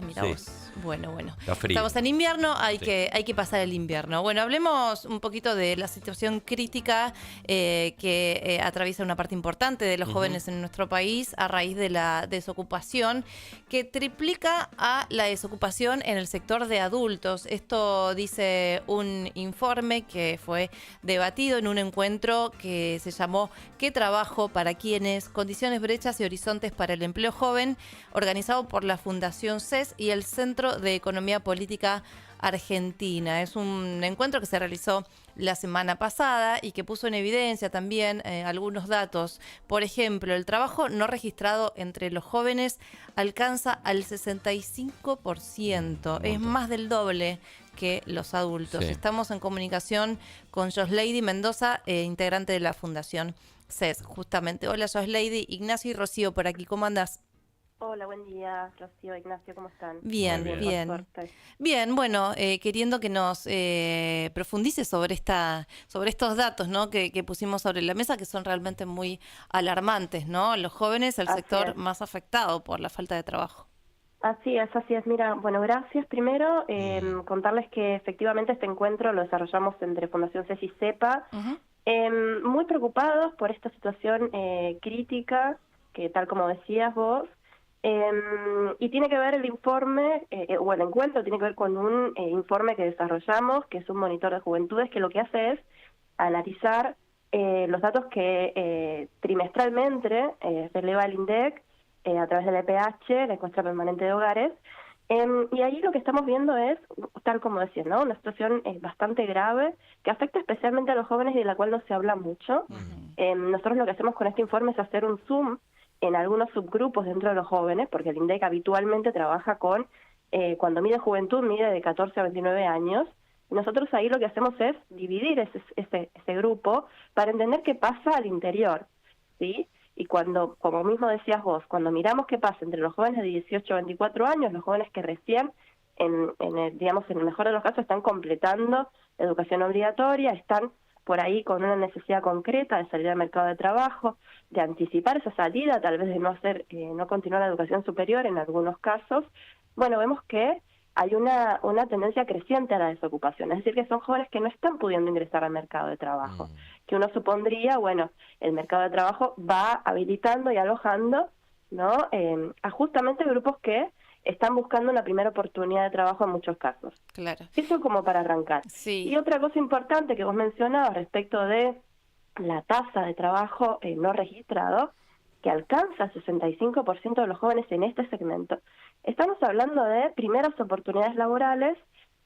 Mira Sí, vos. Bueno. está frío. Estamos en invierno, hay Sí. que pasar el invierno. Bueno, hablemos un poquito de la situación crítica que atraviesa una parte importante de los jóvenes en nuestro país a raíz de la desocupación, que triplica a la desocupación en el sector de adultos. Esto dice un informe que fue debatido en un encuentro que se llamó ¿Qué trabajo para quiénes? Condiciones, brechas y horizontes para el empleo joven, organizado por la Fundación CES y el Centro de Economía Política Argentina. Es un encuentro que se realizó la semana pasada y que puso en evidencia también algunos datos. Por ejemplo, el trabajo no registrado entre los jóvenes alcanza al 65%. Es más del doble que los adultos. Sí. Estamos en comunicación con Joslady Mendoza, integrante de la Fundación CES, justamente. Hola, Joslady. Ignacio y Rocío por aquí. ¿Cómo andás? Hola, buen día, Rocío, Ignacio, ¿cómo están? Bien, Muy bien. Por suerte. Bien, bueno, queriendo que nos profundice sobre estos datos, ¿no? que pusimos sobre la mesa, que son realmente muy alarmantes, ¿no? Los jóvenes, el Así sector es. más afectado por la falta de trabajo. Así es, así es. Mira, bueno, gracias. Primero, contarles que efectivamente este encuentro lo desarrollamos entre Fundación CES y CEPA, Ujú. muy preocupados por esta situación crítica, que tal como decías vos, y tiene que ver el informe, o el encuentro tiene que ver con un informe que desarrollamos, que es un monitor de juventudes, que lo que hace es analizar los datos que trimestralmente releva el INDEC a través del EPH, la encuesta permanente de hogares, y ahí lo que estamos viendo es, tal como decía, ¿no? Una situación bastante grave que afecta especialmente a los jóvenes y de la cual no se habla mucho. Nosotros lo que hacemos con este informe es hacer un zoom en algunos subgrupos dentro de los jóvenes, porque el INDEC habitualmente trabaja con, cuando mide juventud, mide de 14 a 29 años. Y nosotros ahí lo que hacemos es dividir ese grupo para entender qué pasa al interior, ¿sí? Y cuando, como mismo decías vos, cuando miramos qué pasa entre los jóvenes de 18 a 24 años, los jóvenes que recién, digamos, en el mejor de los casos, están completando la educación obligatoria, están por ahí con una necesidad concreta de salir al mercado de trabajo, de anticipar esa salida, tal vez de no continuar la educación superior en algunos casos, bueno, vemos que hay una tendencia creciente a la desocupación, es decir, que son jóvenes que no están pudiendo ingresar al mercado de trabajo, que uno supondría, bueno, el mercado de trabajo va habilitando y alojando, ¿no? A justamente grupos que están buscando una primera oportunidad de trabajo en muchos casos. Claro. Eso como para arrancar. Sí. Y otra cosa importante que vos mencionabas respecto de la tasa de trabajo no registrado, que alcanza el 65% de los jóvenes en este segmento. Estamos hablando de primeras oportunidades laborales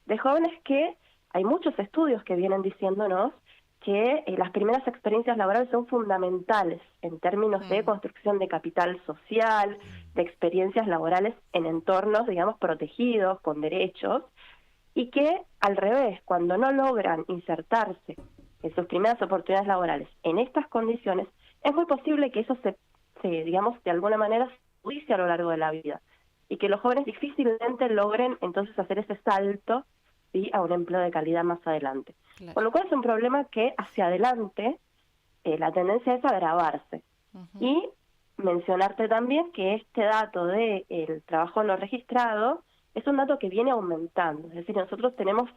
de jóvenes que hay muchos estudios que vienen diciéndonos que las primeras experiencias laborales son fundamentales en términos de construcción de capital social, de experiencias laborales en entornos, digamos, protegidos, con derechos, y que al revés, cuando no logran insertarse en sus primeras oportunidades laborales en estas condiciones, es muy posible que eso digamos, de alguna manera se agudice a lo largo de la vida y que los jóvenes difícilmente logren entonces hacer ese salto, ¿sí?, a un empleo de calidad más adelante. Claro. Con lo cual es un problema que hacia adelante la tendencia es agravarse. Y mencionarte también que este dato de el trabajo no registrado es un dato que viene aumentando, es decir, nosotros tenemos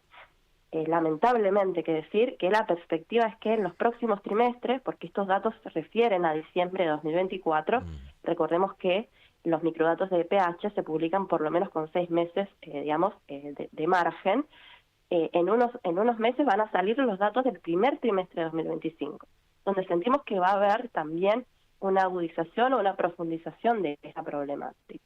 lamentablemente que decir que la perspectiva es que en los próximos trimestres, porque estos datos se refieren a diciembre de 2024, recordemos que los microdatos de EPH se publican por lo menos con 6 meses, digamos, de margen. En unos meses van a salir los datos del primer trimestre de 2025, donde sentimos que va a haber también una agudización o una profundización de esta problemática.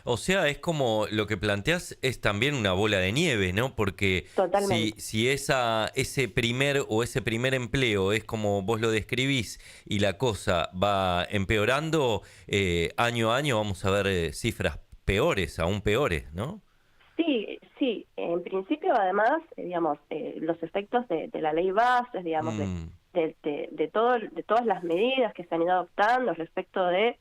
O sea, es como lo que planteás es también una bola de nieve, ¿no? Porque si ese primer empleo es como vos lo describís y la cosa va empeorando, año a año vamos a ver cifras peores, aún peores, ¿no? Sí, en principio además, digamos, los efectos de la ley bases, digamos, de todas las medidas que se han ido adoptando respecto de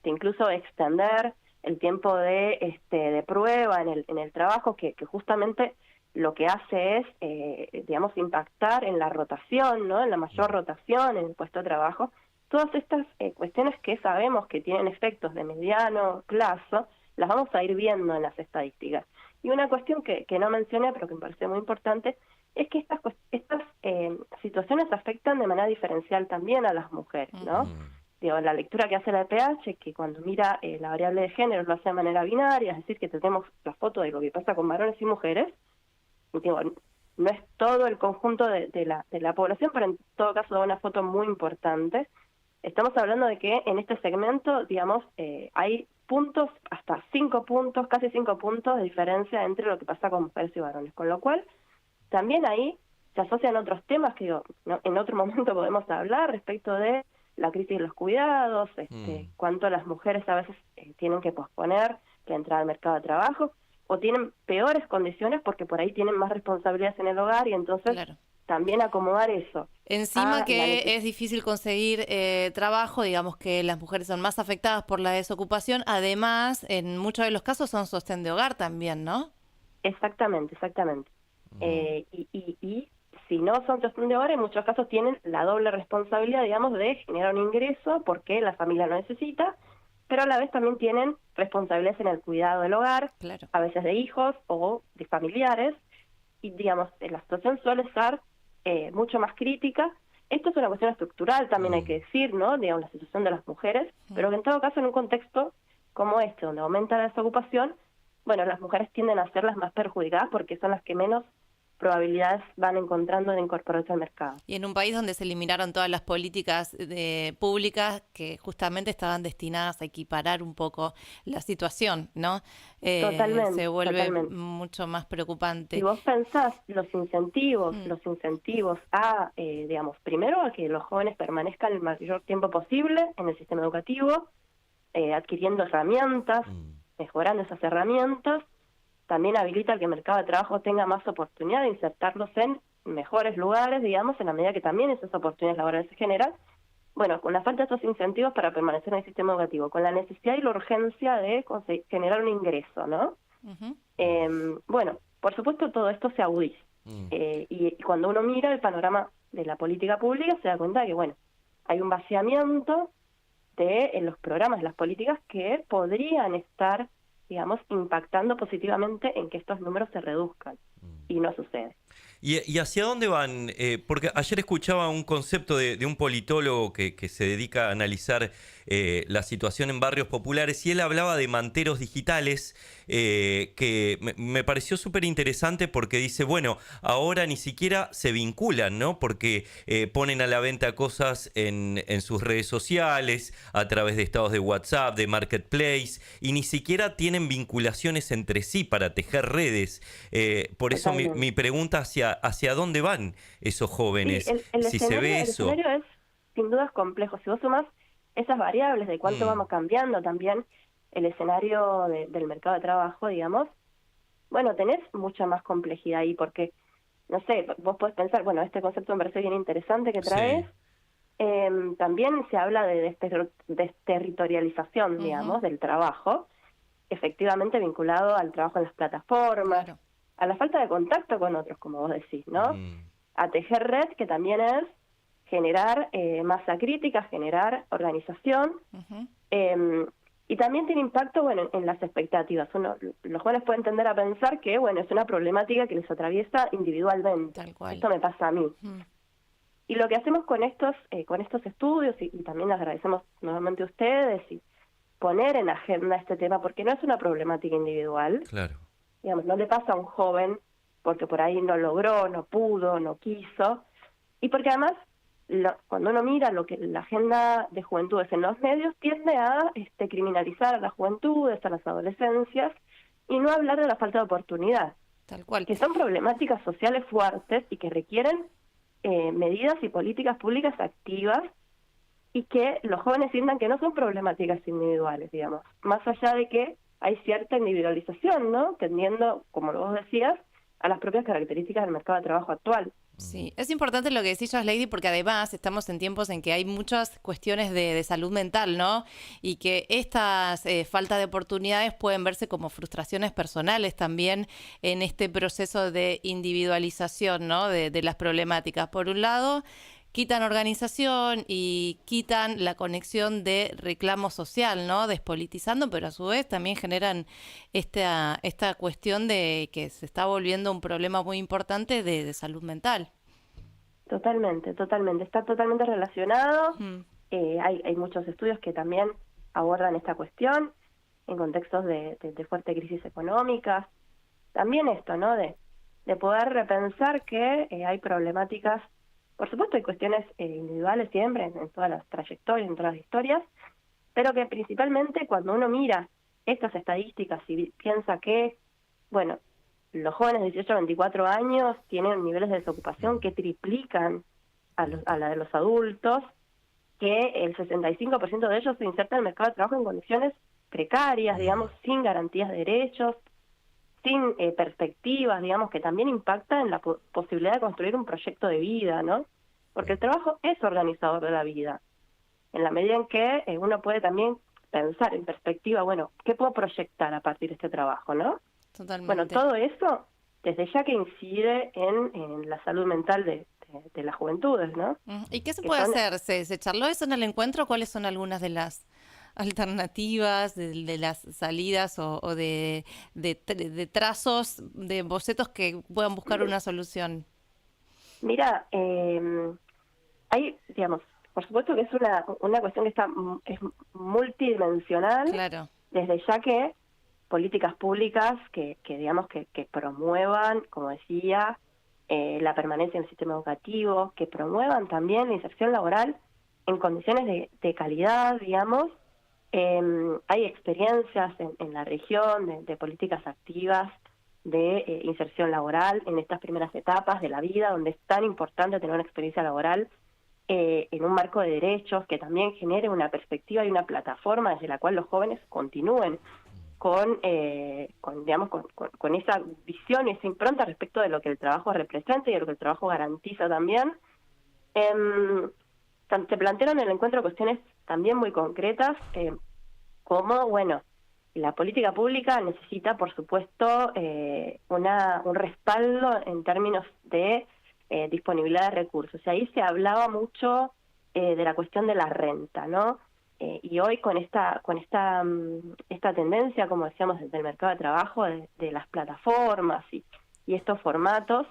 incluso extender el tiempo de prueba en el trabajo, que justamente lo que hace es, digamos, impactar en la rotación, ¿no? En la mayor rotación en el puesto de trabajo. Todas estas cuestiones que sabemos que tienen efectos de mediano plazo las vamos a ir viendo en las estadísticas. Y una cuestión que no mencioné, pero que me parece muy importante, es que estas situaciones afectan de manera diferencial también a las mujeres, ¿no? Digo, la lectura que hace la EPH, que cuando mira la variable de género lo hace de manera binaria, es decir, que tenemos la foto de lo que pasa con varones y mujeres, digo, no es todo el conjunto de la población, pero en todo caso da una foto muy importante. Estamos hablando de que en este segmento, digamos, hay puntos, hasta 5 puntos, casi 5 puntos de diferencia entre lo que pasa con mujeres y varones, con lo cual también ahí se asocian otros temas que digo, ¿no? En otro momento podemos hablar respecto de la crisis de los cuidados, cuánto las mujeres a veces tienen que posponer la entrada al mercado de trabajo, o tienen peores condiciones porque por ahí tienen más responsabilidades en el hogar y entonces también acomodar eso. Encima que es difícil conseguir trabajo, digamos que las mujeres son más afectadas por la desocupación, además en muchos de los casos son sostén de hogar también, ¿no? Exactamente. Y si no son sostén de hogar, en muchos casos tienen la doble responsabilidad, digamos, de generar un ingreso porque la familia lo necesita, pero a la vez también tienen responsabilidades en el cuidado del hogar, a veces de hijos o de familiares, y digamos, la situación suele ser mucho más crítica. Esto es una cuestión estructural, también hay que decir, ¿no? Digamos, la situación de las mujeres, pero que en todo caso en un contexto como este, donde aumenta la desocupación, bueno, las mujeres tienden a ser las más perjudicadas porque son las que menos probabilidades van encontrando de incorporarse al mercado. Y en un país donde se eliminaron todas las políticas públicas que justamente estaban destinadas a equiparar un poco la situación, ¿no? Se vuelve mucho más preocupante. Si vos pensás los incentivos a, digamos, primero a que los jóvenes permanezcan el mayor tiempo posible en el sistema educativo, adquiriendo herramientas, mejorando esas herramientas, también habilita que el mercado de trabajo tenga más oportunidad de insertarlos en mejores lugares, digamos, en la medida que también esas oportunidades laborales se generan. Bueno, con la falta de estos incentivos para permanecer en el sistema educativo, con la necesidad y la urgencia de generar un ingreso, ¿no? Bueno, por supuesto todo esto se agudiza. Y cuando uno mira el panorama de la política pública se da cuenta de que, bueno, hay un vaciamiento en los programas, de las políticas que podrían estar, digamos, impactando positivamente en que estos números se reduzcan, y no sucede. ¿Y hacia dónde van? Porque ayer escuchaba un concepto de un politólogo que se dedica a analizar la situación en barrios populares, y él hablaba de manteros digitales, que me pareció súper interesante porque dice, bueno, ahora ni siquiera se vinculan, ¿no? Porque ponen a la venta cosas en sus redes sociales, a través de estados de WhatsApp, de Marketplace, y ni siquiera tienen vinculaciones entre sí para tejer redes. Por eso mi pregunta hacia dónde van esos jóvenes, si se ve eso. El escenario es sin dudas complejo. Si vos sumás esas variables de cuánto vamos cambiando también el escenario del mercado de trabajo, digamos, bueno, tenés mucha más complejidad ahí, porque, no sé, vos podés pensar, bueno, este concepto me parece bien interesante que traes. También se habla de desterritorialización, digamos, del trabajo, efectivamente vinculado al trabajo en las plataformas, a la falta de contacto con otros, como vos decís, ¿no? A tejer red, que también es generar masa crítica, generar organización, y también tiene impacto, bueno, en las expectativas. Los jóvenes pueden tender a pensar que, bueno, es una problemática que les atraviesa individualmente. Tal cual. Esto me pasa a mí. Y lo que hacemos con estos estudios, y también les agradecemos nuevamente a ustedes, y poner en agenda este tema, porque no es una problemática individual. Claro. Digamos, no le pasa a un joven porque por ahí no logró, no pudo, no quiso, y porque además cuando uno mira lo que la agenda de juventudes en los medios tiende a criminalizar a las juventudes, a las adolescencias, y no hablar de la falta de oportunidad. Tal cual. Que son problemáticas sociales fuertes y que requieren medidas y políticas públicas activas, y que los jóvenes sientan que no son problemáticas individuales, digamos, más allá de que hay cierta individualización, ¿no? Tendiendo, como vos decías, a las propias características del mercado de trabajo actual. Sí, es importante lo que decís, Lady, porque además estamos en tiempos en que hay muchas cuestiones de salud mental, ¿no? Y que estas falta de oportunidades pueden verse como frustraciones personales también en este proceso de individualización, ¿no? De las problemáticas. Por un lado, quitan organización y quitan la conexión de reclamo social, ¿no? Despolitizando, pero a su vez también generan esta cuestión de que se está volviendo un problema muy importante de salud mental. Totalmente, está totalmente relacionado. Hay muchos estudios que también abordan esta cuestión en contextos de fuerte crisis económica. También esto, ¿no? De poder repensar que hay problemáticas, por supuesto hay cuestiones individuales siempre, en todas las trayectorias, en todas las historias, pero que principalmente cuando uno mira estas estadísticas y piensa que, bueno, los jóvenes de 18 a 24 años tienen niveles de desocupación que triplican a la de los adultos, que el 65% de ellos se insertan en el mercado de trabajo en condiciones precarias, digamos, sin garantías de derechos, sin perspectivas, digamos, que también impacta en la posibilidad de construir un proyecto de vida, ¿no? Porque el trabajo es organizador de la vida, en la medida en que uno puede también pensar en perspectiva, bueno, ¿qué puedo proyectar a partir de este trabajo, no? Totalmente. Bueno, todo eso, desde ya que incide en la salud mental de las juventudes, ¿no? ¿Y qué se puede hacer? ¿Se charló eso en el encuentro? ¿Cuáles son algunas de las alternativas, de las salidas o de trazos, de bocetos que puedan buscar una solución? Mira, hay, digamos, por supuesto que es una cuestión que es multidimensional, claro, desde ya que políticas públicas que digamos que promuevan, como decía, la permanencia en el sistema educativo, que promuevan también la inserción laboral en condiciones de calidad, digamos. Hay experiencias en la región de políticas activas de inserción laboral en estas primeras etapas de la vida, donde es tan importante tener una experiencia laboral en un marco de derechos que también genere una perspectiva y una plataforma desde la cual los jóvenes continúen con esa visión y esa impronta respecto de lo que el trabajo representa y de lo que el trabajo garantiza también. Se plantearon en el encuentro cuestiones también muy concretas, como, bueno, la política pública necesita, por supuesto, un respaldo en términos de disponibilidad de recursos. Y ahí se hablaba mucho de la cuestión de la renta, ¿no? Y hoy con esta tendencia, como decíamos, desde el mercado de trabajo, de las plataformas y estos formatos,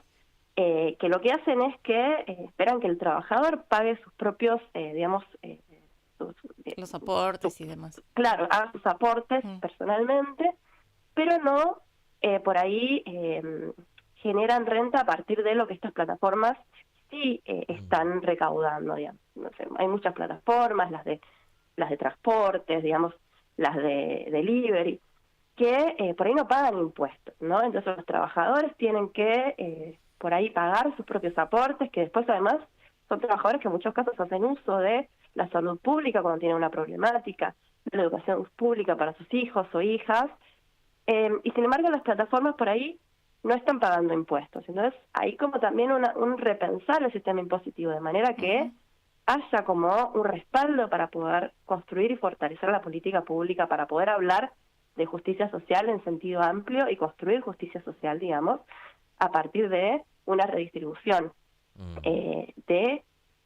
que lo que hacen es que esperan que el trabajador pague sus propios, los aportes y demás. Claro, haga sus aportes personalmente, pero no por ahí generan renta a partir de lo que estas plataformas sí están recaudando, digamos. No sé, hay muchas plataformas, las de transportes, digamos, las de delivery, que por ahí no pagan impuestos, ¿no? Entonces los trabajadores tienen que por ahí pagar sus propios aportes, que después además son trabajadores que en muchos casos hacen uso de la salud pública cuando tienen una problemática, de la educación pública para sus hijos o hijas, y sin embargo las plataformas por ahí no están pagando impuestos. Entonces hay como también un repensar el sistema impositivo, de manera que haya como un respaldo para poder construir y fortalecer la política pública, para poder hablar de justicia social en sentido amplio y construir justicia social, digamos, a partir de una redistribución de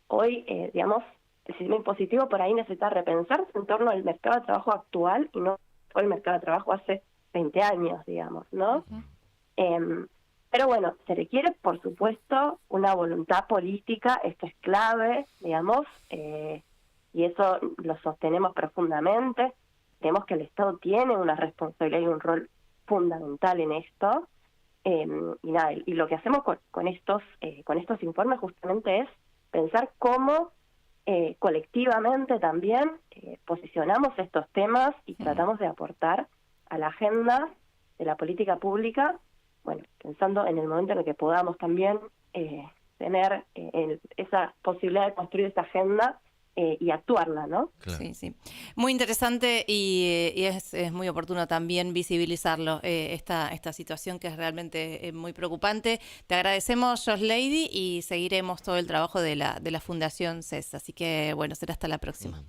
hoy, digamos, el sistema impositivo por ahí necesita repensarse en torno al mercado de trabajo actual y no el mercado de trabajo hace 20 años, digamos, ¿no? Pero bueno, se requiere, por supuesto, una voluntad política, esto es clave, digamos, y eso lo sostenemos profundamente. Creemos que el Estado tiene una responsabilidad y un rol fundamental en esto. Y nada, y lo que hacemos con estos informes justamente es pensar cómo colectivamente también posicionamos estos temas y tratamos de aportar a la agenda de la política pública, bueno, pensando en el momento en el que podamos también tener esa posibilidad de construir esa agenda y actuarla, ¿no? Claro. Sí, sí. Muy interesante y es muy oportuno también visibilizarlo, esta situación que es realmente muy preocupante. Te agradecemos, Josh Lady, y seguiremos todo el trabajo de la Fundación CES. Así que, bueno, será hasta la próxima.